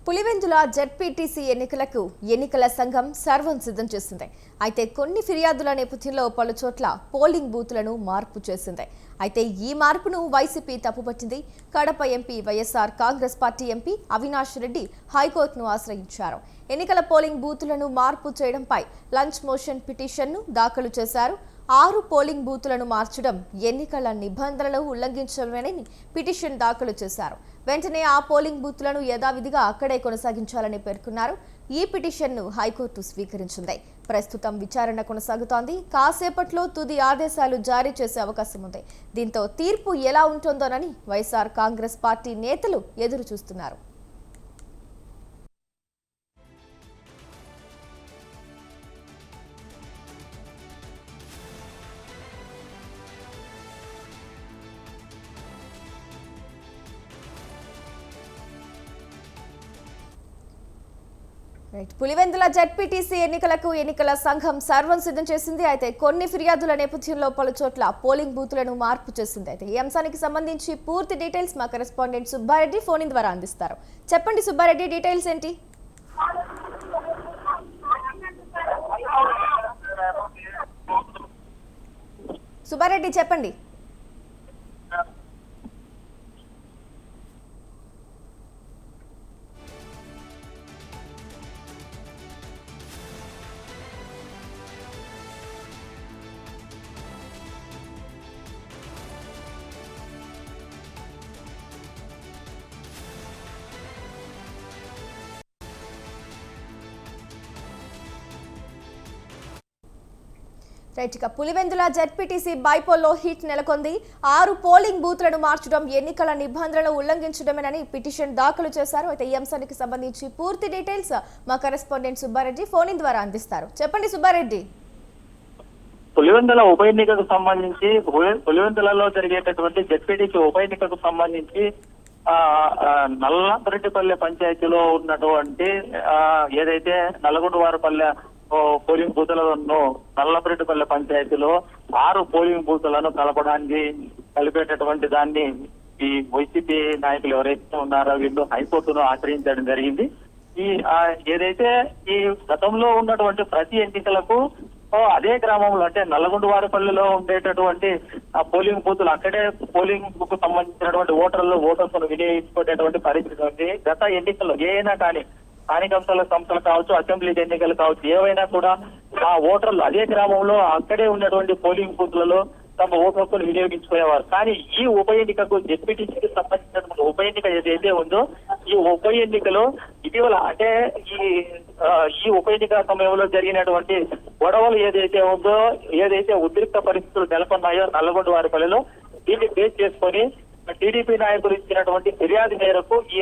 Pulivendula ZPTC ఎన్నికల సంఘం సర్వం సిద్ధం చేసింది. అయితే కొన్ని ఫిర్యాదుల నేపథ్యంలో పలు చోట్ల పోలింగ్ బూత్లను మార్పు చేసింది. అయితే ఈ మార్పును వైసీపీ తప్పుపట్టింది. Kadapa MP YSR Congress party MP Avinash Reddy హైకోర్టును ఆశ్రయించారు. ఎన్నికల పోలింగ్ బూత్లను మార్పు చేయడంపై లంచ్ మోషన్ పిటిషన్ను దాఖలు చేశారు. 6 పోలింగ్ బూత్లను మార్చడం ఎన్నికల నిబంధనలను ఉల్లంఘించడమేనని పిటిషన్ దాఖలు చేశారు. వెంటనే ఆ పోలింగ్ బూత్లను యథావిధిగా అక్కడే కొనసాగించాలని పేర్కొన్నారు. ఈ పిటిషన్ను హైకోర్టు స్వీకరించింది. ప్రస్తుతం విచారణ కొనసాగుతోంది. కాసేపట్లో తుది ఆదేశాలు జారీ చేసే అవకాశం ఉంది. దీంతో తీర్పు ఎలా ఉంటుందోనని వైఎస్ఆర్ కాంగ్రెస్ పార్టీ నేతలు ఎదురు చూస్తున్నారు. పులివెందుల జెడ్పీటీసీ ఎన్నికల సంఘం సర్వం సిద్ధం చేసింది. అయితే కొన్ని ఫిర్యాదుల నేపథ్యంలో పలు చోట్ల పోలింగ్ బూత్లను మార్పు చేసింది. అయితే ఈ అంశానికి సంబంధించి పూర్తి డీటెయిల్స్ మా కరెస్పాండెంట్ సుబ్బారెడ్డి ఫోన్ ద్వారా అందిస్తారు. చెప్పండి సుబ్బారెడ్డి, డీటెయిల్స్ ఏంటి? సుబ్బారెడ్డి చెప్పండి. పులివెందుల జెడ్పీటీసీ బైపోల్లో హీట్ నెలకొంది. 6 పోలింగ్ బూత్లను మార్చడం ఎన్నికల నిబంధనలను ఉల్లంఘించడమేనని పిటిషన్ దాఖలు చేశారు. అయితే ఈ అంశానికి సంబంధించి పూర్తి డీటెయిల్స్ మా కరెస్పాండెంట్ సుబ్బారెడ్డి ఫోన్ ద్వారా అందిస్తారు. చెప్పండి సుబ్బారెడ్డి. పులివెందుల ఉప ఎన్నికకు సంబంధించి పులివెందులలో జరిగేటటువంటి జెడ్పీటీసీ ఉప ఎన్నికకు సంబంధించి నల్లపరెడ్డిపల్లె పంచాయతీలో ఉన్నటువంటి ఏదైతే నల్లగొండవారిపల్లె పోలింగ్ బూతులను నల్లపరెడ్డిపల్లె పంచాయతీలో 6 పోలింగ్ బూతులను కలిపేటటువంటి దాన్ని ఈ వైసీపీ నాయకులు ఎవరైతే ఉన్నారో వీళ్ళు హైకోర్టును ఆశ్రయించడం జరిగింది. ఏదైతే ఈ గతంలో ఉన్నటువంటి ప్రతి ఎన్నికలకు అదే గ్రామంలో అంటే నల్లగొండవారిపల్లిలో ఉండేటటువంటి ఆ పోలింగ్ బూతులు అక్కడే పోలింగ్ కు సంబంధించినటువంటి ఓటర్లను వినియోగించుకునేటువంటి పరిస్థితి ఉంది. గత ఎన్నికల్లో ఏదైనా కానీ స్థానిక సంస్థలు కావచ్చు, అసెంబ్లీ ఎన్నికలు కావచ్చు, ఏవైనా కూడా ఆ ఓటర్లు అదే గ్రామంలో అక్కడే ఉన్నటువంటి పోలింగ్ బూత్లలో తమ ఓటు హక్కును వినియోగించుకునేవారు. కానీ ఈ ఉప ఎన్నికకు జెడ్పీటీసీకి సంబంధించినటువంటి ఉప ఎన్నిక ఏదైతే ఉందో ఈ ఉప ఎన్నికలో ఇటీవల అంటే ఈ ఉప ఎన్నిక సమయంలో జరిగినటువంటి గొడవలు ఏదైతే ఉద్రిక్త పరిస్థితులు నెలకొన్నాయో నల్లగొండవారిపల్లిలో దీన్ని బేస్ చేసుకొని టీడీపీ నాయకులు ఇచ్చినటువంటి ఫిర్యాదు మేరకు ఈ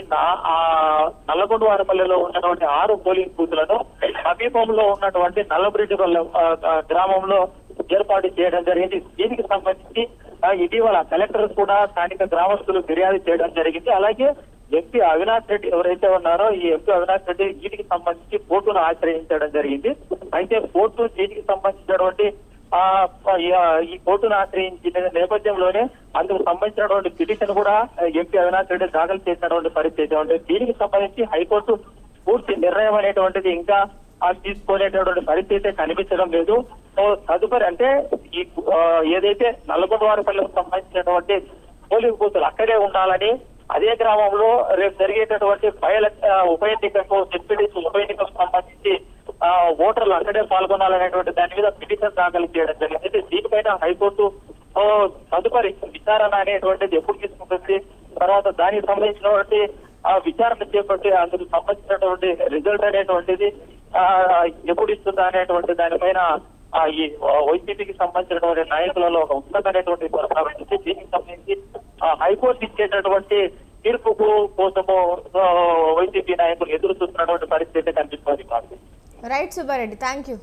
నల్లగొండవారిపల్లిలో ఉన్నటువంటి 6 పోలింగ్ బూత్లను సమీపంలో ఉన్నటువంటి నల్లబరెడ్డిపల్లె గ్రామంలో ఏర్పాటు చేయడం జరిగింది. దీనికి సంబంధించి ఇటీవల కలెక్టర్ కూడా స్థానిక గ్రామస్తులు ఫిర్యాదు చేయడం జరిగింది. అలాగే ఎంపీ అవినాష్ రెడ్డి ఎవరైతే ఉన్నారో ఈ ఎంపీ అవినాష్ రెడ్డి వీటికి సంబంధించి కోర్టును ఆశ్రయించడం జరిగింది. అయితే కోర్టు దీనికి సంబంధించినటువంటి ఈ కోర్టును ఆశ్రయించిన నేపథ్యంలోనే అందుకు సంబంధించినటువంటి పిటిషన్ కూడా ఎంపీ అవినాష్ రెడ్డి దాఖలు చేసినటువంటి పరిస్థితి ఉంది. దీనికి సంబంధించి హైకోర్టు పూర్తి నిర్ణయం అనేటువంటిది ఇంకా తీసుకునేటటువంటి పరిస్థితి కనిపించడం లేదు. తదుపరి అంటే ఈ ఏదైతే నల్లగొండవారిపల్లికి సంబంధించినటువంటి పోలింగ్ బూతులు అక్కడే ఉండాలని, అదే గ్రామంలో రేపు జరిగేటటువంటి ఉప ఎన్నికకు జెడ్పీటీసీ ఉప ఎన్నికకు సంబంధించి ఓటర్లు అక్కడే పాల్గొనాలనేటువంటి దాని మీద పిటిషన్ దాఖలు చేయడం జరిగింది. దీనిపైన హైకోర్టు తదుపరి విచారణ అనేటువంటిది ఎప్పుడు తీసుకుంటుంది, తర్వాత దానికి సంబంధించినటువంటి విచారణ చేపట్టి అందుకు సంబంధించినటువంటి రిజల్ట్ అనేటువంటిది ఎప్పుడు ఇస్తుందా అనేటువంటి దానిపైన ఈ వైసీపీకి సంబంధించినటువంటి నాయకులలో ఒక ఉన్నతమైనటువంటి ప్రస్తావించి దీనికి సంబంధించి హైకోర్టు ఇచ్చేటటువంటి తీర్పుకు కోసము వైసీపీ నాయకులు ఎదురు చూస్తున్నటువంటి పరిస్థితి కనిపిస్తుంది. Right Subbareddy, thank you.